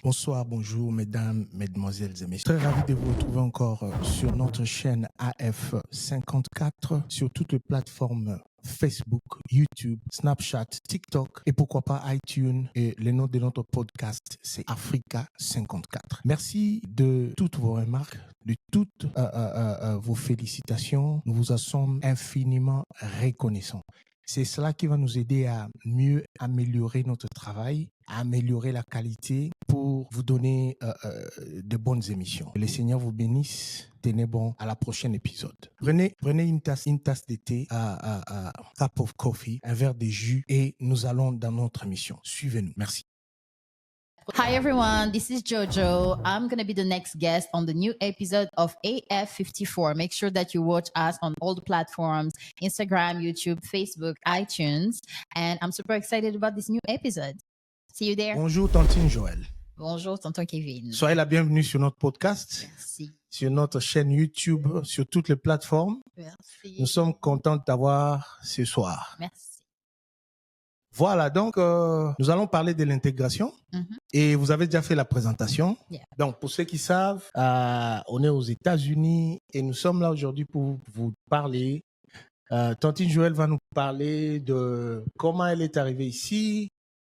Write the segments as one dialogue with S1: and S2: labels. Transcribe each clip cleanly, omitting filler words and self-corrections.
S1: Bonsoir, bonjour mesdames, mesdemoiselles et messieurs. Très ravi de vous retrouver encore sur notre chaîne AF54, sur toutes les plateformes Facebook, YouTube, Snapchat, TikTok et pourquoi pas iTunes. Et le nom de notre podcast, c'est Africa 54. Merci de toutes vos remarques, de toutes vos félicitations. Nous vous en sommes infiniment reconnaissants. C'est cela qui va nous aider à mieux améliorer notre travail, à améliorer la qualité pour vous donner de bonnes émissions. Que le Seigneur vous bénisse. Tenez bon, à la prochaine épisode. Prenez une tasse de thé, un cup of coffee, un verre de jus et nous allons dans notre émission. Suivez-nous. Merci.
S2: Hi everyone, this is Jojo. I'm going to be the next guest on the new episode of AF54. Make sure that you watch us on all the platforms, Instagram, YouTube, Facebook, iTunes. And I'm super excited about this new episode. See you there.
S1: Bonjour, Tantine Joël.
S2: Bonjour, tonton Kevin.
S1: Soyez la bienvenue sur notre podcast,
S2: Merci.
S1: sur notre chaîne YouTube, sur toutes les plateformes.
S2: Merci.
S1: Nous sommes contents de t'avoir ce soir.
S2: Merci.
S1: Voilà, donc nous allons parler de l'intégration et vous avez déjà fait la présentation.
S2: Yeah.
S1: Donc, pour ceux qui savent, on est aux États-Unis et nous sommes là aujourd'hui pour vous parler. Tantine Joël va nous parler de comment elle est arrivée ici,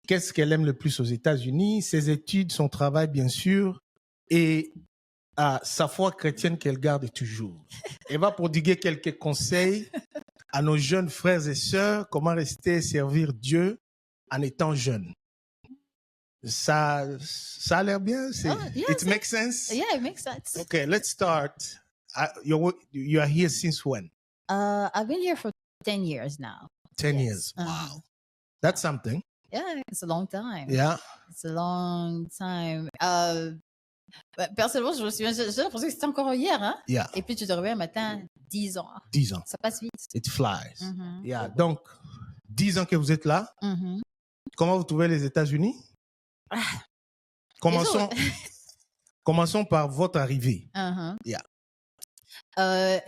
S1: qu'est-ce qu'elle aime le plus aux États-Unis, ses études, son travail bien sûr et sa foi chrétienne qu'elle garde toujours. Elle va prodiguer quelques conseils à nos jeunes frères et sœurs, comment rester et servir Dieu en étant jeune. Ça a l'air bien? It makes sense?
S2: Yeah, it makes sense.
S1: Okay, let's start. You are here since when?
S2: I've been here for 10 years now.
S1: 10
S2: Yes.
S1: years. Wow. That's something.
S2: Yeah, it's a long time.
S1: Yeah.
S2: It's a long time. Personnellement, je me souviens, j'ai l'impression que c'était encore hier, hein?
S1: Yeah.
S2: Et puis tu te réveilles un matin, 10 ans.
S1: 10 ans.
S2: Ça passe vite.
S1: It flies.
S2: Mhm.
S1: Yeah. Donc, 10 ans que vous êtes là.
S2: Mhm.
S1: Comment vous trouvez les États-Unis? Commençons par votre arrivée.
S2: Mhm.
S1: Yeah.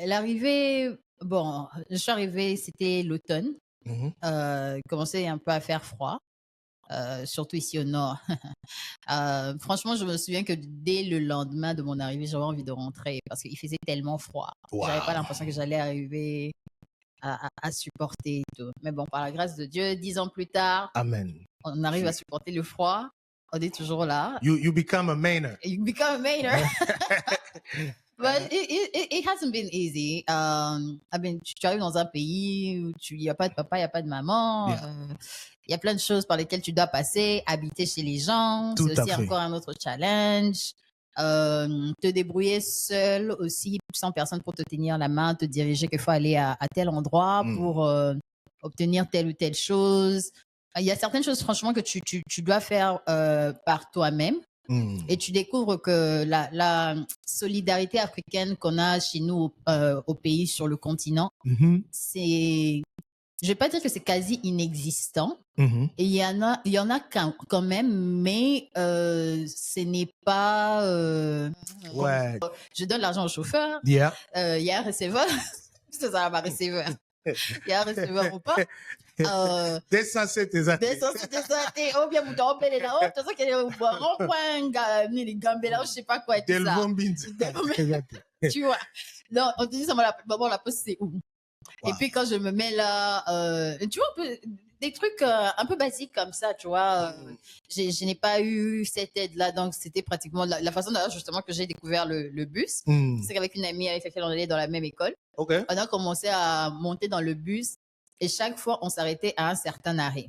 S2: L'arrivée, bon, je suis arrivée, c'était l'automne.
S1: Mhm.
S2: Il commençait un peu à faire froid. Surtout ici au nord. Franchement, je me souviens que dès le lendemain de mon arrivée, j'avais envie de rentrer parce qu'il faisait tellement froid.
S1: Wow.
S2: J'avais pas l'impression que j'allais arriver à supporter et tout. Mais bon, par la grâce de Dieu, 10 ans plus tard,
S1: Amen.
S2: on arrive à supporter le froid. On est toujours là.
S1: You become a Mainer.
S2: You become a Mainer. But it hasn't been easy. Tu arrives dans un pays où il n'y a pas de papa, il n'y a pas de maman.
S1: Yeah.
S2: Il y a plein de choses par lesquelles tu dois passer. Habiter chez les gens,
S1: Tout
S2: c'est
S1: à
S2: aussi
S1: fait.
S2: encore un autre challenge. Te débrouiller seul aussi, sans personne pour te tenir la main, te diriger qu'il faut aller à tel endroit pour obtenir telle ou telle chose. Il y a certaines choses, franchement, que tu dois faire par toi-même. Et tu découvres que la solidarité africaine qu'on a chez nous au pays, sur le continent, c'est, je vais pas dire que c'est quasi inexistant. Et il y en a quand même, mais ce n'est pas.
S1: Ouais.
S2: Je donne l'argent au chauffeur.
S1: Yeah.
S2: Il y a un receveur. C'est ça, ma receveur. Il y a un receveur ou pas.
S1: Descends tes athées.
S2: Oh bien, vous t'en là. Oh, tu sais qu'il y a un rond-point, les gambes, je sais pas quoi.
S1: Del bombing.
S2: Tu vois. Non, on te dit ça, la pause, c'est où? Wow. Et puis quand je me mets là, tu vois, des trucs un peu basiques comme ça, tu vois. Je n'ai pas eu cette aide-là, donc c'était pratiquement la façon d'ailleurs justement que j'ai découvert le bus. C'est qu'avec une amie avec laquelle on allait dans la même école,
S1: okay.
S2: On a commencé à monter dans le bus et chaque fois on s'arrêtait à un certain arrêt.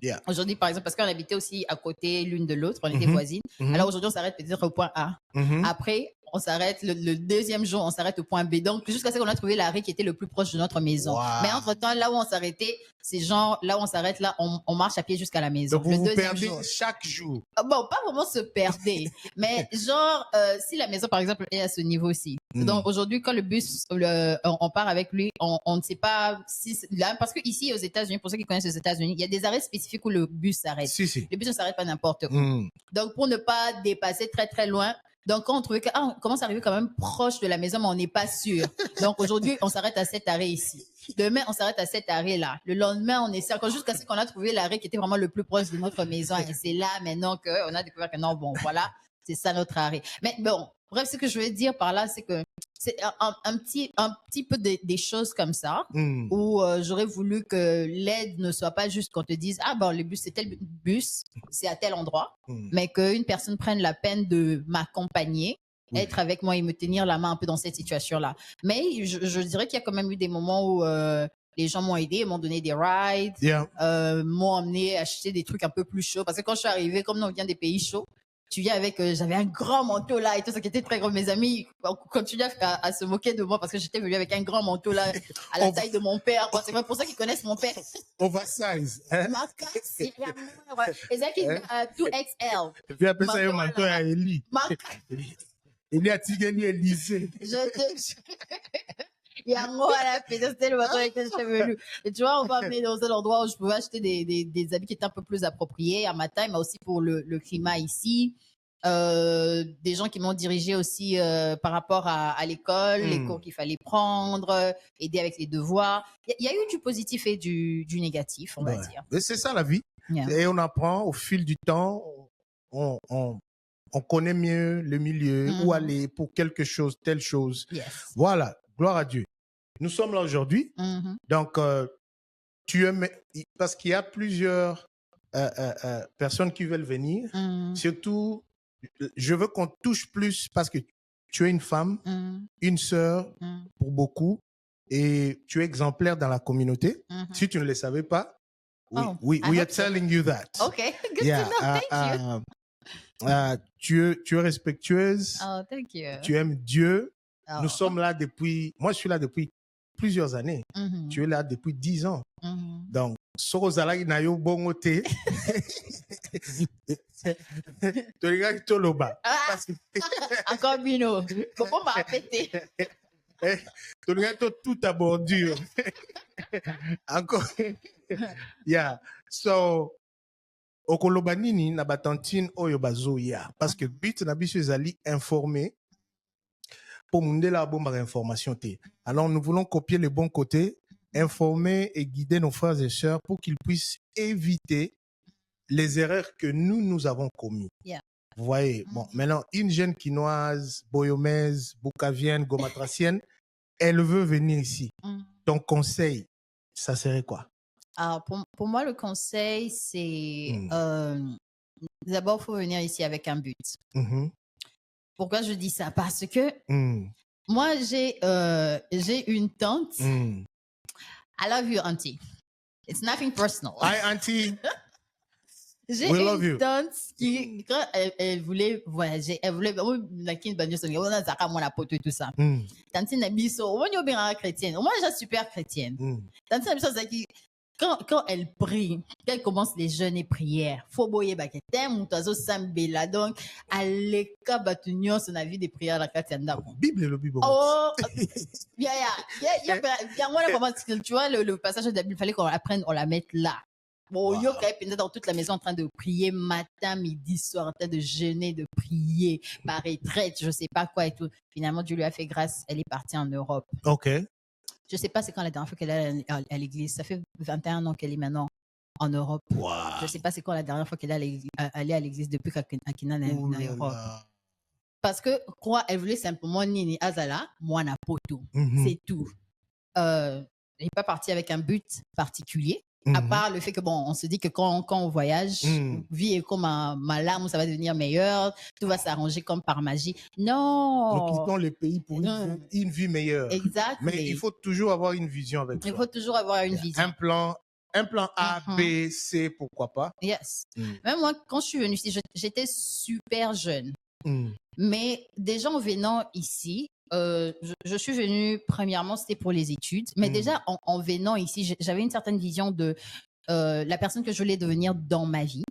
S1: Yeah.
S2: Aujourd'hui, par exemple, parce qu'on habitait aussi à côté l'une de l'autre, on était voisines. Alors aujourd'hui, on s'arrête peut-être au point A. Après, on s'arrête le deuxième jour, on s'arrête au point B. Donc, jusqu'à ce qu'on a trouvé l'arrêt qui était le plus proche de notre maison.
S1: Wow.
S2: Mais entre-temps, là où on s'arrêtait, c'est genre, là où on s'arrête, là, on marche à pied jusqu'à la maison.
S1: Donc, vous perdez chaque jour.
S2: Bon, pas vraiment se perdre, mais genre, si la maison, par exemple, est à ce niveau-ci. Donc, aujourd'hui, quand le bus, on part avec lui, on ne sait pas si, là, parce que ici, aux États-Unis, pour ceux qui connaissent les États-Unis, il y a des arrêts spécifiques où le bus s'arrête.
S1: Si.
S2: Le bus ne s'arrête pas n'importe où. Donc, pour ne pas dépasser très, très loin, Donc, quand on trouvait on commence à arriver quand même proche de la maison, mais on n'est pas sûr. Donc, aujourd'hui, on s'arrête à cet arrêt ici. Demain, on s'arrête à cet arrêt-là. Le lendemain, on essaie encore jusqu'à ce qu'on a trouvé l'arrêt qui était vraiment le plus proche de notre maison. Et c'est là, maintenant, qu'on a découvert que non, bon, voilà, c'est ça notre arrêt. Mais bon, bref, ce que je veux dire par là, c'est que c'est un petit peu des choses comme ça où j'aurais voulu que l'aide ne soit pas juste qu'on te dise, ah bon, le bus, c'est tel bus, c'est à tel endroit, mais qu'une personne prenne la peine de m'accompagner, être avec moi et me tenir la main un peu dans cette situation-là. Mais je dirais qu'il y a quand même eu des moments où les gens m'ont aidé, m'ont donné des rides, m'ont emmené acheter des trucs un peu plus chauds. Parce que quand je suis arrivée, comme nous on vient des pays chauds, tu viens avec, j'avais un grand manteau là et tout ça qui était très gros. Mes amis continuaient à se moquer de moi parce que j'étais venue avec un grand manteau là à la taille de mon père. C'est vrai pour ça qu'ils connaissent mon père.
S1: Oversize. Hein?
S2: Ma casse, c'est la mort. Et ça qui est 2XL.
S1: Et puis après ça, il y a un manteau à Eli. Il y a Tigani Élysée.
S2: Je te jure. Il y a moi à la fête, c'était le matin avec lequel j'étais venue. Et tu vois, on va amener dans un endroit où je pouvais acheter des habits qui étaient un peu plus appropriés à ma taille, mais aussi pour le climat ici. Des gens qui m'ont dirigé aussi par rapport à l'école, les cours qu'il fallait prendre, aider avec les devoirs. Il y a eu du positif et du négatif, on va dire.
S1: Et c'est ça la vie. Et on apprend au fil du temps, on connaît mieux le milieu, où aller pour quelque chose, telle chose. Voilà, gloire à Dieu. Nous sommes là aujourd'hui. Donc, tu aimes, parce qu'il y a plusieurs personnes qui veulent venir. Surtout, je veux qu'on touche plus parce que tu es une femme, une sœur pour beaucoup, et tu es exemplaire dans la communauté. Si tu ne le savais pas, we are telling you that.
S2: Okay, good to know. Thank you.
S1: Tu es respectueuse.
S2: Oh, thank you.
S1: Tu aimes Dieu. Nous sommes là depuis, moi je suis là depuis plusieurs années. Tu es là depuis 10 ans. Donc, Sorozala Inayo Bongote. Tu regardes Toloba.
S2: Encore Bino. Comment m'a pété?
S1: Tu regardes tout à bordure. Encore. Yeah. So, okoloba nini na batantine oyo bazoya parce que but na biso ezali informer pour mundela bomba information te. Alors nous voulons copier les bons côtés, informer et guider nos frères et sœurs pour qu'ils puissent éviter les erreurs que nous avons commises. Vous voyez, bon, maintenant une jeune quinoise, boyomaise, bukavienne, gomatracienne, elle veut venir ici. Ton conseil, ça serait quoi?
S2: Alors, pour moi, le conseil, c'est d'abord, il faut venir ici avec un but. Pourquoi je dis ça? Parce que moi, j'ai une tante. I love you, auntie. It's nothing personal.
S1: Hi, auntie.
S2: J'ai une tante qui, quand elle voulait voyager, elle voulait, la kin banyo songe, on a zaka mon apote et tout ça. Tante Nabiso, on est bien chrétienne. Moi, j'ai super chrétienne. Tante Nabiso, c'est qui, quand elle prie, qu'elle commence les jeûnes et prières, faut boyer baketem, ou tazo sambela, donc, aleka batunyo, son avis des prières la katianda.
S1: Bible, le Bible.
S2: Oh, bien, tu vois, le passage de la Bible, il fallait qu'on l'apprenne, on la mette là. Bon, yo, quand elle dans toute la maison en train de prier matin, midi, soir, en train de jeûner, de prier, par retraite, je sais pas quoi et tout. Finalement, Dieu lui a fait grâce, elle est partie en Europe.
S1: Ok.
S2: Je sais pas c'est quand la dernière fois qu'elle est à l'église. Ça fait 21 ans qu'elle est maintenant en Europe.
S1: Wow.
S2: Je sais pas c'est quand la dernière fois qu'elle est allée à l'église depuis qu'Akina est en Europe. Parce que, quoi, elle voulait simplement Nini Azala, moi na poto. C'est tout. Elle n'est pas partie avec un but particulier. À part le fait que, bon, on se dit que quand on voyage, vie est comme ma larme, ça va devenir meilleur, tout va s'arranger comme par magie. Non!
S1: Nous quittons le pays pour une vie meilleure.
S2: Exact.
S1: Mais il faut toujours avoir une vision avec toi.
S2: Il faut toujours avoir une vision.
S1: Un plan A, B, C, pourquoi pas?
S2: Yes. Même moi, quand je suis venue ici, j'étais super jeune. Mais des gens venant ici, je suis venue, premièrement, c'était pour les études. Mais déjà, en venant ici, j'avais une certaine vision de la personne que je voulais devenir dans ma vie.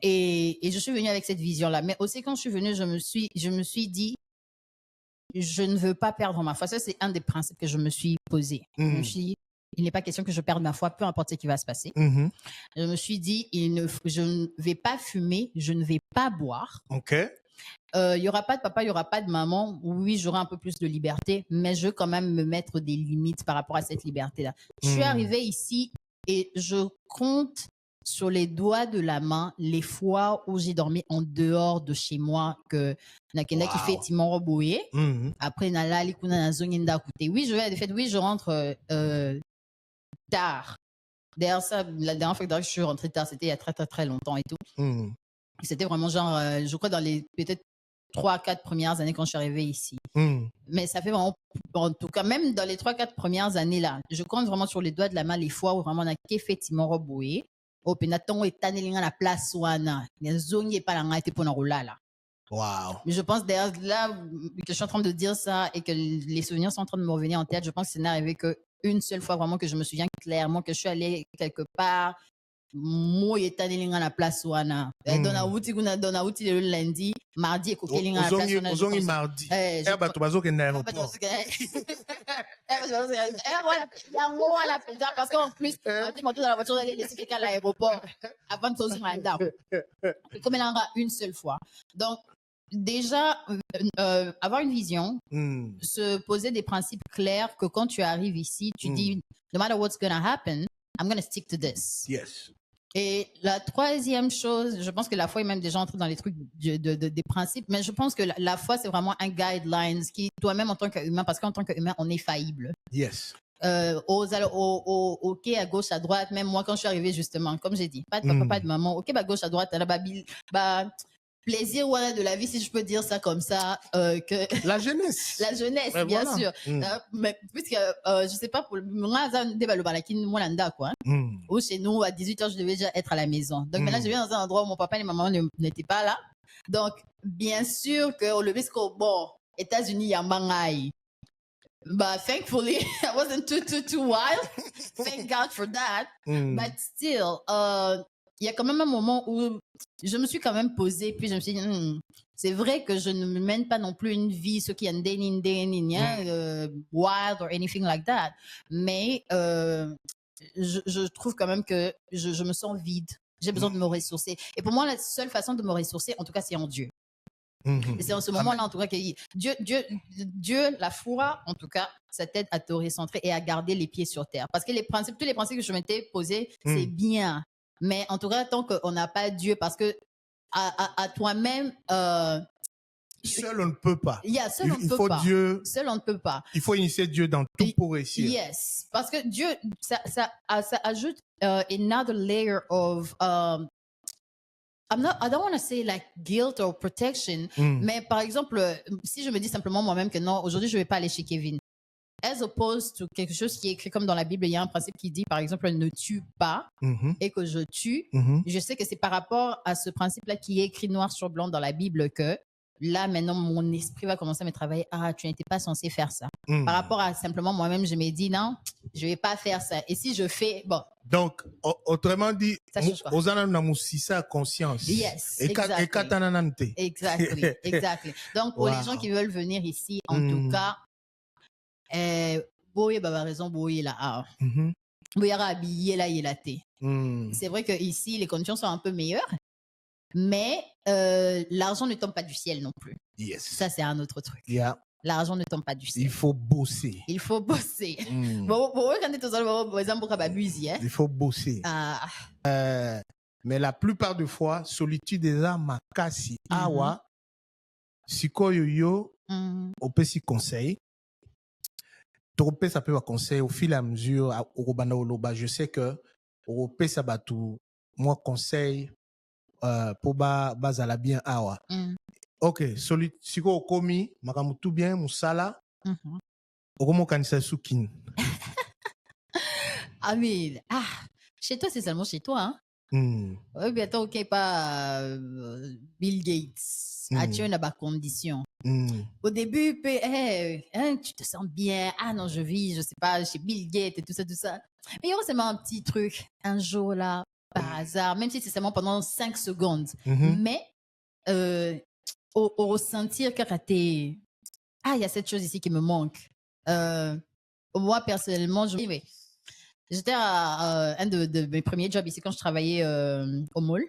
S2: Et je suis venue avec cette vision-là. Mais aussi, quand je suis venue, je me suis dit, je ne veux pas perdre ma foi. Ça, c'est un des principes que je me suis posé. Je me suis dit, il n'est pas question que je perde ma foi, peu importe ce qui va se passer. Je me suis dit, je ne vais pas fumer, je ne vais pas boire.
S1: Ok.
S2: il y aura pas de papa, il y aura pas de maman. Oui, j'aurai un peu plus de liberté, mais je veux quand même me mettre des limites par rapport à cette liberté-là. Je suis arrivée ici et je compte sur les doigts de la main les fois où j'ai dormi en dehors de chez moi, que nakenda qui fait Timon Boye. Après nalali kuna na zonginda koute. Oui, je vais à des fêtes. Oui, je rentre tard. D'ailleurs, ça, la dernière fois que je suis rentrée tard, c'était il y a très très très longtemps et tout. C'était vraiment genre, je crois dans les peut-être 3-4 premières années quand je suis arrivée ici. Mais ça fait vraiment, en tout cas, même dans les 3-4 premières années là, je compte vraiment sur les doigts de la main les fois où vraiment on a effectivement reboué. Au penaton et tanelinga la place wana. Les zones n'est pas la été pour là là.
S1: Wow.
S2: Mais je pense d'ailleurs là que je suis en train de dire ça et que les souvenirs sont en train de me revenir en tête. Je pense que ce n'est arrivé qu'une seule fois vraiment que je me souviens clairement que je suis allée quelque part. Moi etanelinga la place wana. Dona wuti le lundi, mardi et kokelinga la place wana.
S1: Ozongi mardi. Bato bazoke na aéroport.
S2: Voilà, il y a un mot à la pédale parce qu'en plus, tu m'as dans la voiture d'aller laisser quelqu'un à l'aéroport avant de sauter ma dame. Comme elle en a une seule fois. Donc, déjà, avoir une vision, se poser des principes clairs que quand tu arrives ici, tu dis, no matter what's going to happen, I'm going to stick to this.
S1: Yes.
S2: Et la troisième chose, je pense que la foi est même déjà entrée dans les trucs des principes, mais je pense que la foi, c'est vraiment un guidelines qui, toi-même en tant qu'humain, parce qu'en tant qu'humain, on est faillible.
S1: Yes.
S2: Ok, à gauche, à droite, même moi, quand je suis arrivée, justement, comme j'ai dit, pas de papa, pas de maman, ok, à gauche, à droite, plaisir de la vie, si je peux dire ça comme ça, que
S1: la jeunesse.
S2: La jeunesse, ouais, bien sûr. Mais puisque je sais pas pour moi quoi. Ou chez nous à 18h je devais déjà être à la maison. Donc maintenant je viens dans un endroit où mon papa et ma maman n'étaient pas là. Donc bien sûr que le risque bon États-Unis yamangai. But thankfully I wasn't too wild. Thank God for that. But still il y a quand même un moment où je me suis quand même posée, puis je me suis dit, c'est vrai que je ne me mène pas non plus une vie, ce qui est wild or anything like that. Mais je trouve quand même que je me sens vide. J'ai besoin de me ressourcer. Et pour moi, la seule façon de me ressourcer, en tout cas, c'est en Dieu. Et c'est en ce moment-là, en tout cas, que Dieu, la foi, en tout cas, ça t'aide à te recentrer et à garder les pieds sur terre. Parce que tous les principes que je m'étais posés, c'est bien. Mais en tout cas, tant qu'on n'a pas Dieu, parce que à toi-même,
S1: seul on ne peut pas.
S2: Seul on ne peut pas.
S1: Dieu.
S2: Seul on ne peut pas.
S1: Il faut initier Dieu dans tout pour réussir.
S2: Yes, parce que Dieu, ça ajoute another layer of I don't want to say like guilt or protection, mais par exemple, si je me dis simplement moi-même que non, aujourd'hui je vais pas aller chez Kevin. As opposed to quelque chose qui est écrit comme dans la Bible, il y a un principe qui dit, par exemple, ne tue pas et que je tue. Je sais que c'est par rapport à ce principe-là qui est écrit noir sur blanc dans la Bible que là, maintenant, mon esprit va commencer à me travailler. Ah, tu n'étais pas censé faire ça. Par rapport à simplement moi-même, je me dis non, je vais pas faire ça. Et si je fais, bon.
S1: Donc, autrement dit, aux anamusisa conscience.
S2: Yes,
S1: exactly.
S2: Exactly. Donc, pour les gens qui veulent venir ici, en tout cas, Boye baba raison Boye là Boyara habillé là il a thé. C'est vrai que ici les conditions sont un peu meilleures, mais l'argent ne tombe pas du ciel non plus.
S1: Yes.
S2: Ça c'est un autre truc.
S1: Yeah.
S2: L'argent ne tombe pas du ciel.
S1: Il faut bosser.
S2: Il faut bosser. Bon, quand tu es par exemple il
S1: faut bosser. Mais la plupart des fois, solitude des âmes makasi awa sikoyo yo opesi conseil. Tropé ça peut un conseil au fil et à mesure au Robana Oloba. Je sais que Europé ça va tout moi conseil pour bazala bien awa. Ok, siko komi makamutu bien musala. Okomo kanisa sukin.
S2: Amin. Chez toi c'est seulement chez toi hein. Oui, bientôt ok pas Bill Gates. Tu as une condition. Au début, tu te sens bien. Ah non, je vis, je sais pas, chez Bill Gates et tout ça. Mais il y aura seulement un petit truc, un jour là, par hasard, même si c'est seulement pendant 5 secondes. Mais au ressentir que il y a cette chose ici qui me manque. Moi, personnellement, j'étais à un de mes premiers jobs ici quand je travaillais au mall.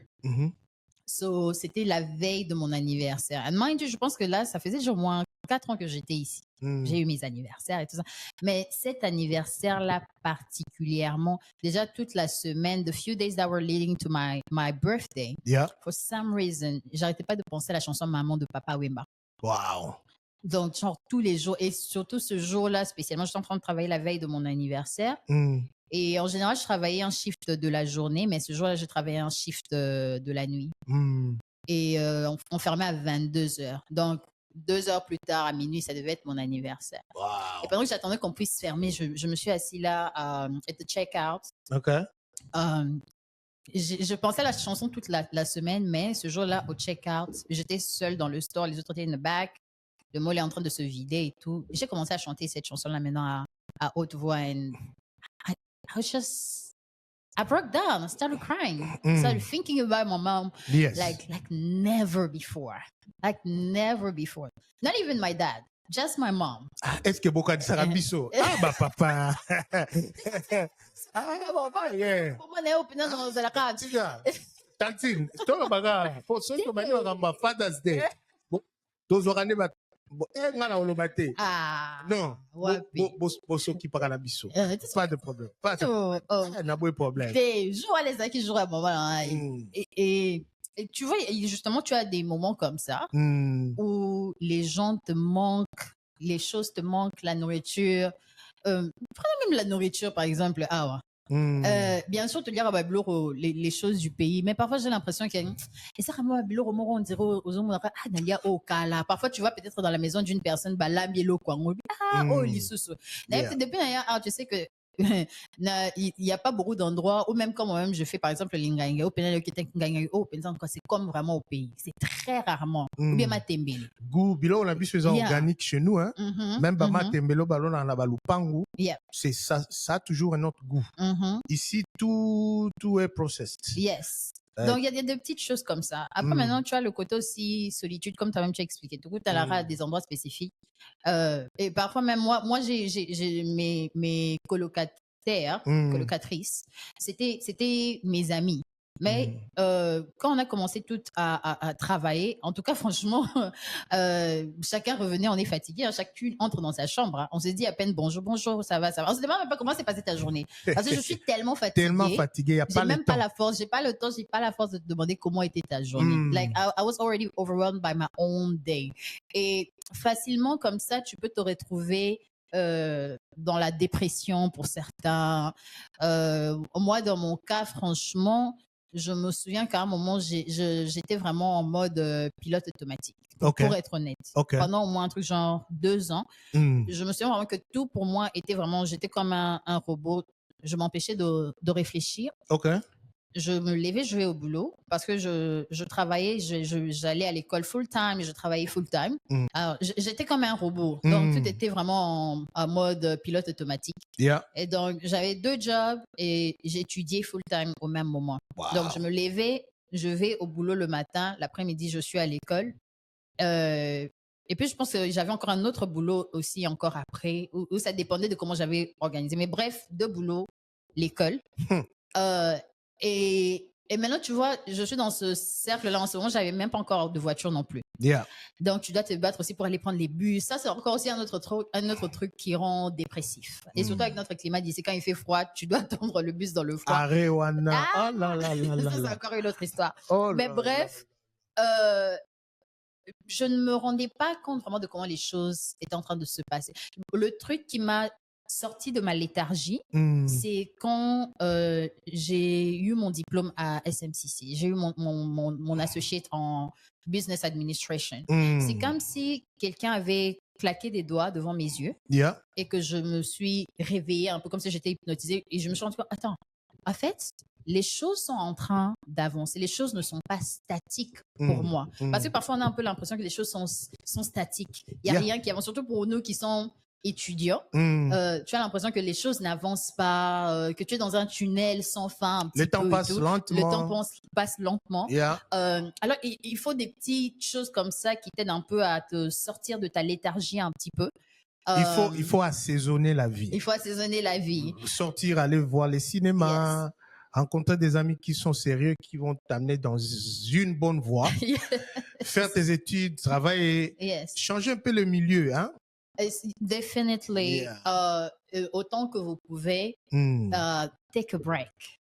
S2: So, c'était la veille de mon anniversaire. And mind you, je pense que là, ça faisait genre moins 4 ans que j'étais ici. J'ai eu mes anniversaires et tout ça. Mais cet anniversaire-là particulièrement, déjà toute la semaine, the few days that were leading to my birthday, for some reason, j'arrêtais pas de penser à la chanson Maman de Papa Wemba.
S1: Wow.
S2: Donc, genre tous les jours, et surtout ce jour-là spécialement, j'étais en train de travailler la veille de mon anniversaire. Et en général, je travaillais un shift de la journée, mais ce jour-là, je travaillais un shift de la nuit. Et on fermait à 22h. Donc, 2 heures plus tard, à minuit, ça devait être mon anniversaire.
S1: Wow.
S2: Et pendant que j'attendais qu'on puisse fermer, je me suis assise là at the check-out.
S1: OK.
S2: Je pensais à la chanson toute la semaine, mais ce jour-là, au check-out, j'étais seule dans le store, les autres étaient in the back. Le mall est en train de se vider et tout. J'ai commencé à chanter cette chanson-là maintenant à haute voix. And I broke down. I started crying. I started thinking about my mom like never before. Like never before. Not even my dad. Just my mom.
S1: Est-ce que beaucoup de Sarabiso? Bah papa. Papa, yeah.
S2: Pour moi, on est dans la carte.
S1: Tantine, toi, baga, pour ceux qui m'ont Father's Day. Tous organes bat. Ngana olobate. Non. Bosso qui parle à biso. Pas de problème. Pas de problème.
S2: Des jours les acquis jouent à un moment. Et tu vois, justement, tu as des moments comme ça où les gens te manquent, les choses te manquent, la nourriture. Prenons même la nourriture, par exemple. Bien sûr, te dire les choses du pays, mais parfois j'ai l'impression que on dirait aux parfois tu vas peut-être dans la maison d'une personne, depuis tu sais que il n'y a pas beaucoup d'endroits, ou même comme moi-même je fais par exemple l'inganga, c'est comme vraiment au pays, c'est très rarement, ou bien ma tembele.
S1: Bilo on a vu ces organiques chez nous, hein. Même ma tembelo ballon dans la balupangu, c'est ça toujours un autre goût. Ici tout est processed.
S2: Yes. Donc, il y a des petites choses comme ça. Après, maintenant, tu as le côté aussi solitude, comme toi-même tu as expliqué. Du coup, tu as des endroits spécifiques. Et parfois, même moi j'ai mes colocatrices, c'était mes amis. Mais quand on a commencé toutes à travailler, en tout cas, franchement, chacun revenait, on est fatigué, hein, chacune entre dans sa chambre. Hein. On se dit à peine bonjour, ça va. On se demande même pas comment s'est passée ta journée. Parce que je suis tellement fatiguée.
S1: Il n'y a pas le temps.
S2: Pas la force, j'ai pas le temps, j'ai pas la force de te demander comment était ta journée. Like, I was already overwhelmed by my own day. Et facilement, comme ça, tu peux te retrouver dans la dépression pour certains. Moi, dans mon cas, franchement, je me souviens qu'à un moment, j'étais vraiment en mode pilote automatique, pour être honnête. Pendant au moins un truc genre 2 ans, je me souviens vraiment que tout pour moi était vraiment, j'étais comme un robot. Je m'empêchais de réfléchir. Je me levais, je vais au boulot parce que je travaillais, j'allais à l'école full-time et je travaillais full-time. Alors, j'étais comme un robot. Donc, tout était vraiment en mode pilote automatique. Et donc, j'avais 2 jobs et j'étudiais full-time au même moment. Donc, je me levais, je vais au boulot le matin. L'après-midi, je suis à l'école. Et puis, je pense que j'avais encore un autre boulot aussi encore après où ça dépendait de comment j'avais organisé. Mais bref, 2 boulots, l'école. Et maintenant, tu vois, je suis dans ce cercle-là en ce moment, j'avais même pas encore de voiture non plus. Donc, tu dois te battre aussi pour aller prendre les bus. Ça, c'est encore aussi un autre truc qui rend dépressif. Et surtout avec notre climat d'ici, quand il fait froid, tu dois attendre le bus dans le froid.
S1: Ça,
S2: c'est encore une autre histoire. Mais bref, je ne me rendais pas compte vraiment de comment les choses étaient en train de se passer. Le truc qui m'a sortie de ma léthargie, c'est quand j'ai eu mon diplôme à SMCC. J'ai eu mon associate en business administration. C'est comme si quelqu'un avait claqué des doigts devant mes yeux et que je me suis réveillée un peu comme si j'étais hypnotisée et je me suis rendue compte, attends, en fait, les choses sont en train d'avancer. Les choses ne sont pas statiques pour moi. Parce que parfois, on a un peu l'impression que les choses sont statiques. Il n'y a rien qui avance, surtout pour nous qui sont étudiant, tu as l'impression que les choses n'avancent pas, que tu es dans un tunnel sans fin. Un petit
S1: le temps passe lentement.
S2: Le temps passe lentement. Alors, il faut des petites choses comme ça qui t'aident un peu à te sortir de ta léthargie un petit peu.
S1: Il faut assaisonner la vie.
S2: Il faut assaisonner la vie.
S1: Sortir, aller voir les cinémas. rencontrer des amis qui sont sérieux, qui vont t'amener dans une bonne voie, faire tes études, travailler,
S2: Yes.
S1: changer un peu le milieu, hein?
S2: Definitely.
S1: Yeah.
S2: Autant que vous pouvez, take a break.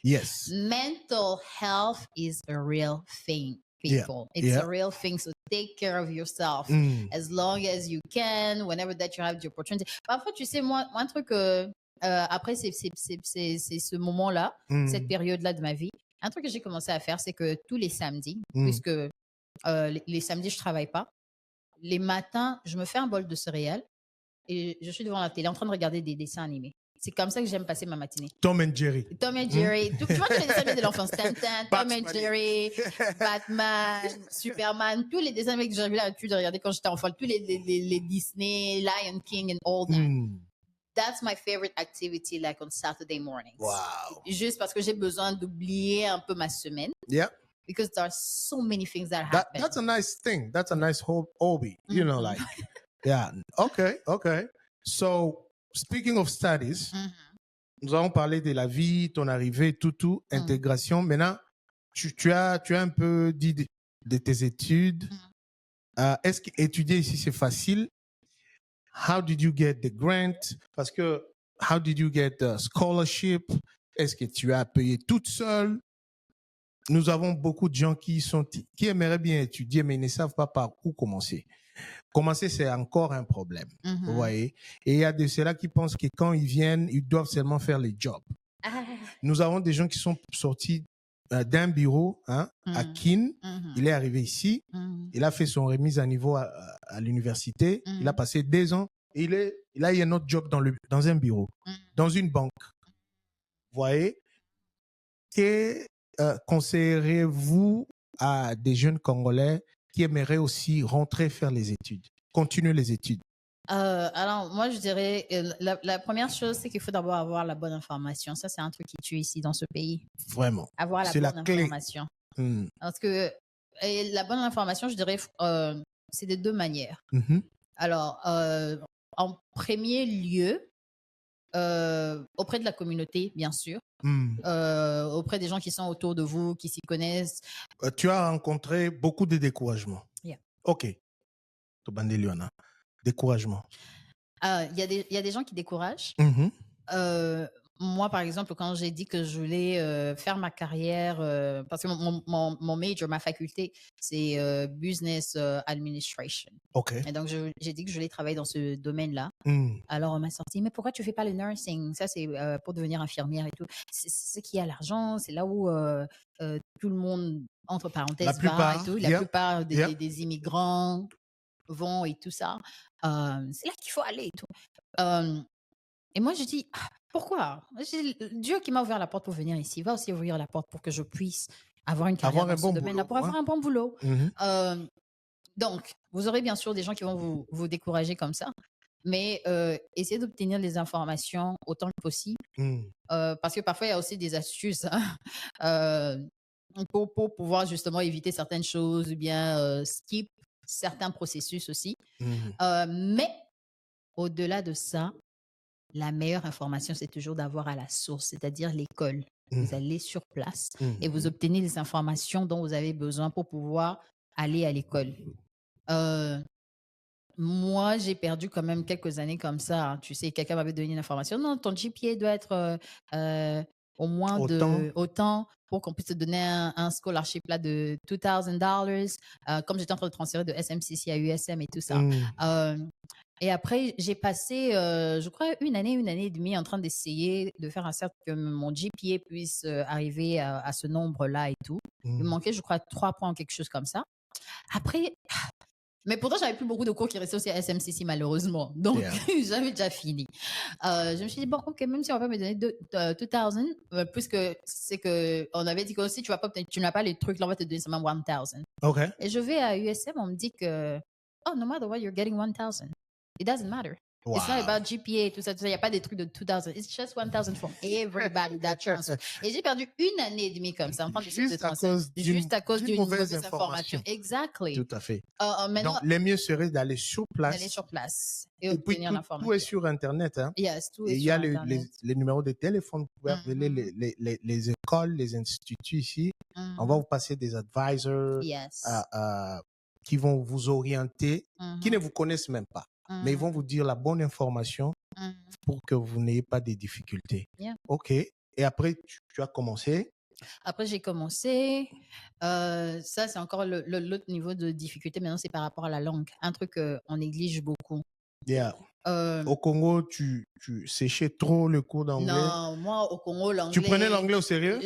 S1: Yes.
S2: Mental health is a real thing, people.
S1: Yeah.
S2: It's
S1: Yeah.
S2: a real thing. So take care of yourself as long as you can, whenever that you have the opportunity. Parfois, tu sais, moi un truc, après c'est ce moment-là, cette période-là de ma vie, un truc que j'ai commencé à faire, c'est que tous les samedis, puisque les samedis, je travaille pas, les matins, je me fais un bol de céréales et je suis devant la télé en train de regarder des dessins animés. C'est comme ça que j'aime passer ma matinée.
S1: Tom and Jerry.
S2: Tom and Jerry. Tu vois tous les dessins animés de l'enfance. Tintin, Tom and Jerry, Batman, Superman, tous les dessins animés que j'avais l'habitude de regarder quand j'étais enfant, tous les Disney, Lion King and all that. That's my favorite activity, like on Saturday mornings.
S1: Wow.
S2: Juste parce que j'ai besoin d'oublier un peu ma semaine.
S1: Yeah.
S2: Because there are so many things that happen.
S1: That's a nice thing. That's a nice hobby. You know, like, yeah. Okay. So, speaking of studies, nous avons parlé de la vie, ton arrivée, tout, intégration. Maintenant, tu as un peu dit de tes études. Est-ce qu'étudier ici, c'est facile? How did you get the grant? Parce que, how did you get the scholarship? Est-ce que tu as payé toute seule? Nous avons beaucoup de gens qui aimeraient bien étudier, mais ils ne savent pas par où commencer. Commencer, c'est encore un problème. Vous voyez? Et il y a de ceux-là qui pensent que quand ils viennent, ils doivent seulement faire les jobs. Nous avons des gens qui sont sortis d'un bureau à Keene. Il est arrivé ici. Il a fait son remise à niveau à l'université. Il a passé 2 ans. Et il a eu un autre job dans un bureau, dans une banque. Vous voyez? Que conseillerez-vous à des jeunes Congolais qui aimeraient aussi rentrer faire les études, continuer les études?
S2: Alors, moi, je dirais, la première chose, c'est qu'il faut d'abord avoir la bonne information. Ça, c'est un truc qui tue ici dans ce pays.
S1: Vraiment.
S2: Avoir la bonne information. Parce que la bonne information, je dirais, c'est de 2 manières. Alors, en premier lieu, auprès de la communauté, bien sûr. Auprès des gens qui sont autour de vous, qui s'y connaissent.
S1: Tu as rencontré beaucoup de découragement.
S2: Yeah.
S1: OK. Découragement.
S2: Il y a des gens qui découragent. Moi, par exemple, quand j'ai dit que je voulais faire ma carrière, parce que mon major, ma faculté, c'est Business Administration.
S1: OK.
S2: Et donc, j'ai dit que je voulais travailler dans ce domaine-là. Alors, on m'a sorti, mais pourquoi tu fais pas le nursing? Ça, c'est pour devenir infirmière et tout. C'est ce qui a l'argent, c'est là où tout le monde, entre parenthèses, va et tout. La plupart des immigrants vont et tout ça. C'est là qu'il faut aller et tout. Et moi, je dis, pourquoi? Dieu qui m'a ouvert la porte pour venir ici va aussi ouvrir la porte pour que je puisse avoir une carrière dans ce domaine-là, pour avoir un bon boulot. Donc, vous aurez bien sûr des gens qui vont vous décourager comme ça, mais essayez d'obtenir les informations autant que possible, parce que parfois, il y a aussi des astuces pour pouvoir justement éviter certaines choses ou bien skip certains processus aussi. Mais au-delà de ça, la meilleure information, c'est toujours d'avoir à la source, c'est-à-dire l'école. Vous allez sur place et vous obtenez les informations dont vous avez besoin pour pouvoir aller à l'école. Moi, j'ai perdu quand même quelques années comme ça. Tu sais, quelqu'un m'avait donné une information. Non, ton GPA doit être au moins autant pour qu'on puisse te donner un scholarship là de $2,000. Comme j'étais en train de transférer de SMCC à USM et tout ça. Et après, j'ai passé, je crois, une année et demie en train d'essayer de faire en sorte que mon GPA puisse arriver à ce nombre-là et tout. Il me manquait, je crois, 3 points ou quelque chose comme ça. Après, mais pourtant, j'avais plus beaucoup de cours qui restaient aussi à SMCC, malheureusement. Donc, j'avais déjà fini. Je me suis dit, bon, OK, même si on va pas me donner 2,000, puisque c'est que on avait dit que aussi, tu n'as pas les trucs, là, on va te donner seulement 1,000.
S1: OK.
S2: Et je vais à USM, on me dit que, oh, no matter what, you're getting 1,000. It doesn't matter. It's not
S1: Wow.
S2: about GPA, tout ça, tout ça. Il n'y a pas des trucs de 2000. It's just 1000 for everybody that transfer. Et j'ai perdu 1 année et demie comme ça en train d'essayer de
S1: Juste à
S2: transférer.
S1: cause
S2: Juste à cause
S1: d'une
S2: d'une
S1: mauvaise
S2: mauvaise information.
S1: information.
S2: Exactly.
S1: Tout à fait.
S2: Maintenant,
S1: Donc, le mieux serait d'aller sur
S2: d'aller
S1: place.
S2: sur place et
S1: Et puis,
S2: obtenir
S1: tout est
S2: l'information.
S1: sur Internet. Hein.
S2: Yes, tout
S1: Et
S2: est
S1: il y
S2: sur
S1: a
S2: Internet.
S1: les numéros de téléphone. Vous pouvez appeler
S2: Mhm.
S1: les écoles, les instituts ici. On va
S2: Mhm.
S1: vous passer des advisors
S2: Yes.
S1: qui vont vous orienter, qui ne
S2: Mhm.
S1: vous connaissent même pas. Mais ils vont
S2: Mhm.
S1: vous dire la bonne information
S2: Mhm.
S1: pour que vous n'ayez pas de difficultés.
S2: Yeah.
S1: OK. Et après, tu as commencé.
S2: Après, j'ai commencé. Ça, c'est encore l'autre niveau de difficulté. Maintenant, c'est par rapport à la langue. Un truc qu'on néglige beaucoup.
S1: Yeah.
S2: Euh,
S1: Au Congo, tu séchais trop le cours d'anglais.
S2: non, moi, au Congo, l'anglais.
S1: Tu prenais l'anglais au sérieux?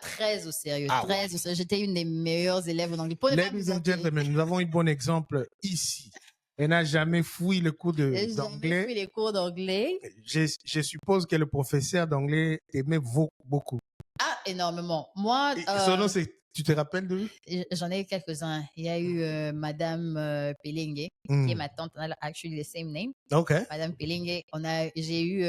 S2: Très au sérieux.
S1: Ah
S2: Très au sérieux. J'étais une des meilleures élèves en anglais. Pour ne pas
S1: Ladies
S2: vous
S1: and
S2: engueuler.
S1: gentlemen, nous avons un bon exemple ici. Elle n'a jamais fouillé le cours
S2: J'ai jamais
S1: d'anglais.
S2: pris les cours d'anglais.
S1: Je suppose que le professeur d'anglais t'aimait beaucoup.
S2: Ah, énormément. Moi,
S1: Et son nom, c'est, tu te rappelles de lui?
S2: j'en ai quelques-uns. Il y a eu Madame Pelingue, qui est ma tante. On a actually the same name.
S1: OK.
S2: Madame Pelingue. J'ai eu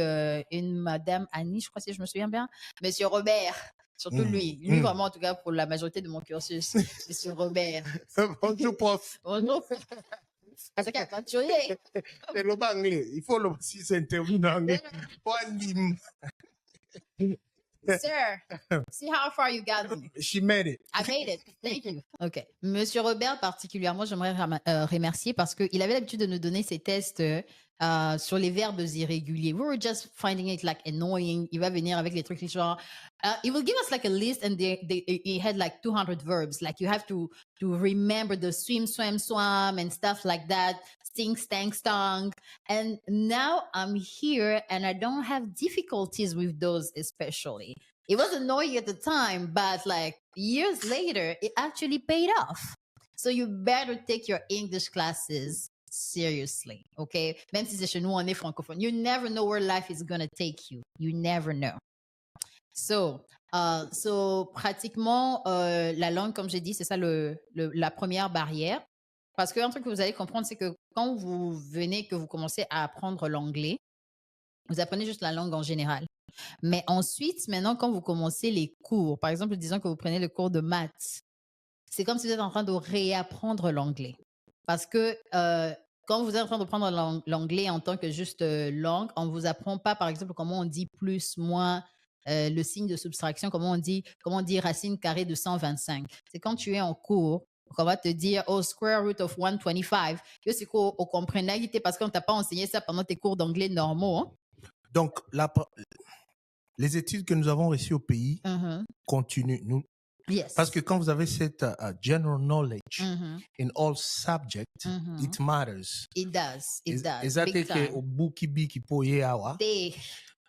S2: une Madame Annie, je crois si je me souviens bien. Monsieur Robert. Surtout lui. Lui, vraiment, en tout cas, pour la majorité de mon cursus. Monsieur Robert.
S1: Bonjour, prof.
S2: Bonjour. C'est qu'un aventurier.
S1: C'est le anglais. Il faut aussi s'interviewer en anglais.
S2: Sir, see how far you got me.
S1: She made it.
S2: I made it. Thank you. OK. Monsieur Robert, particulièrement, j'aimerais remercier parce qu'il avait l'habitude de nous donner ses tests sur les verbes irréguliers. We were just finding it like annoying. Il va venir avec les trucs genre, he will give us like a list and he had like 200 verbs. Like you have to remember the swim, swam, swam and stuff like that. Stink, stank, stunk. And now I'm here and I don't have difficulties with those especially. It was annoying at the time, but like years later, it actually paid off. So you better take your English classes seriously, okay? Même si c'est chez nous, on est francophone. You never know where life is going to take you. You never know. So pratiquement, la langue, comme j'ai dit, c'est ça la première barrière. Parce qu'un truc que vous allez comprendre, c'est que quand vous venez, que vous commencez à apprendre l'anglais, vous apprenez juste la langue en général. Mais ensuite, maintenant, quand vous commencez les cours, par exemple, disons que vous prenez le cours de maths, c'est comme si vous êtes en train de réapprendre l'anglais. Parce que quand vous êtes en train de prendre l'anglais en tant que juste langue, on ne vous apprend pas, par exemple, comment on dit plus, moins, le signe de soustraction, comment on dit racine carrée de 125. C'est quand tu es en cours qu'on va te dire, square root of 125. C'est qu'on comprenait parce qu'on ne t'a pas enseigné ça pendant tes cours d'anglais normaux. Hein?
S1: Donc, les études que nous avons reçues au pays continuent.
S2: Yes.
S1: Parce que quand vous avez cette general knowledge in all subjects, it matters.
S2: It does. It does.
S1: Exactement. Au bukibi qui poye awa.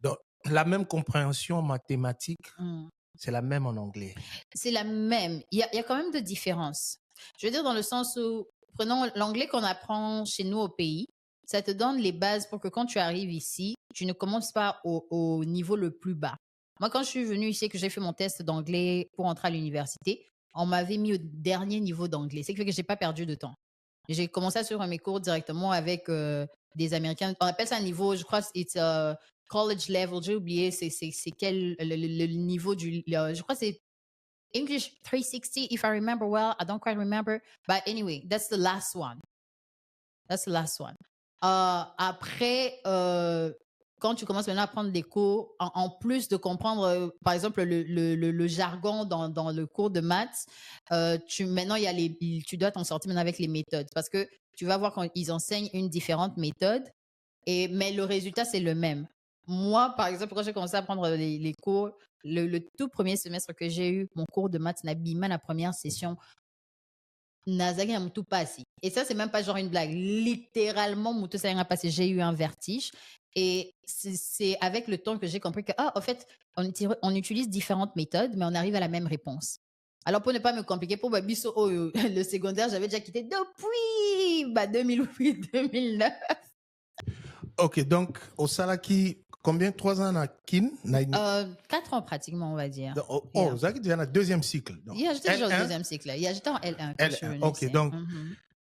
S1: Donc, la même compréhension mathématique, c'est la même en anglais.
S2: C'est la même. Il y a quand même de différences. Je veux dire dans le sens où, prenons l'anglais qu'on apprend chez nous au pays, ça te donne les bases pour que quand tu arrives ici, tu ne commences pas au niveau le plus bas. Moi, quand je suis venue ici et que j'ai fait mon test d'anglais pour entrer à l'université, on m'avait mis au dernier niveau d'anglais. C'est que je n'ai pas perdu de temps. J'ai commencé à suivre mes cours directement avec des Américains. On appelle ça un niveau, je crois, it's college level. J'ai oublié, c'est quel le niveau du... je crois que c'est English 360, if I remember well. I don't quite remember. But anyway, that's the last one. Après, quand tu commences maintenant à prendre des cours, en plus de comprendre, par exemple, le jargon dans le cours de maths, maintenant, tu dois t'en sortir maintenant avec les méthodes. Parce que tu vas voir quand ils enseignent une différente méthode, mais le résultat, c'est le même. Moi, par exemple, quand j'ai commencé à prendre les cours, le tout premier semestre que j'ai eu, mon cours de maths, Nabima, la première session, Nazagi a tout passé. Et ça, c'est même pas genre une blague. Littéralement, Moutou Sayen a passé. J'ai eu un vertige. Et c'est avec le temps que j'ai compris que, en fait, on utilise différentes méthodes, mais on arrive à la même réponse. Alors, pour ne pas me compliquer, pour Babiso, le secondaire, j'avais déjà quitté depuis 2008-2009.
S1: OK, donc, au Salaki, combien? 3 ans à Kin?
S2: 4 ans pratiquement, on va dire.
S1: Vous avez déjà le deuxième cycle.
S2: J'étais déjà au deuxième cycle. J'étais en L1.
S1: L1, OK, donc,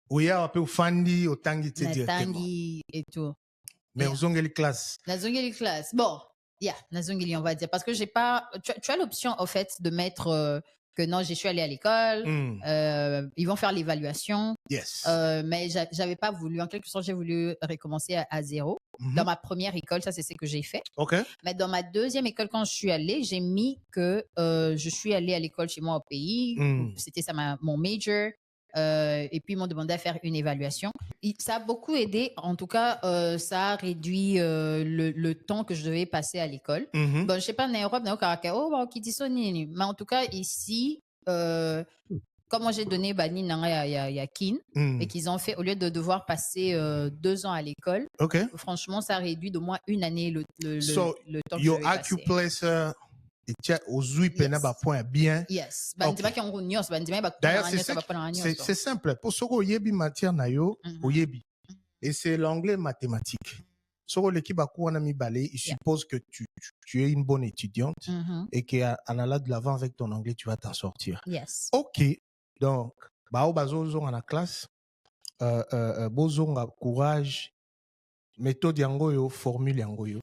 S1: où il y a un peu au Fandi, au Tangi, etc.
S2: Tangi et tout.
S1: Mais aux ongeli classe.
S2: Nazongeli classe. Bon, Nazongeli, on va dire. Parce que j'ai pas. Tu as l'option, au fait, de mettre que non, je suis allée à l'école. Ils vont faire l'évaluation.
S1: Yes.
S2: Mais j'avais pas voulu. En quelque sorte, j'ai voulu recommencer à zéro. Dans ma première école, ça, c'est ce que j'ai fait.
S1: OK.
S2: Mais dans ma deuxième école, quand je suis allée, j'ai mis que je suis allée à l'école chez moi au pays. C'était ça mon major. Et puis, ils m'ont demandé à faire une évaluation. Ça a beaucoup aidé. En tout cas, ça a réduit le temps que je devais passer à l'école. Bon, je sais pas, en Europe, qui dit ça, mais en tout cas, ici, comme moi j'ai donné Bani à Kin, et qu'ils ont fait, au lieu de devoir passer 2 ans à l'école, franchement, ça réduit de moins 1 année le temps que je vais passer.
S1: Place, yes. D'ailleurs, c'est simple. Pour ce yebi matière na yo, yebi. Et c'est l'anglais mathématique. Sur l'équipe à quoi on a mis balai, il suppose que tu es une bonne étudiante et qu'en allant de l'avant avec ton anglais, tu vas t'en sortir.
S2: Yes.
S1: OK. Donc, bao bazo en la classe, bozo nga courage, méthode yango yo, formule yango yo.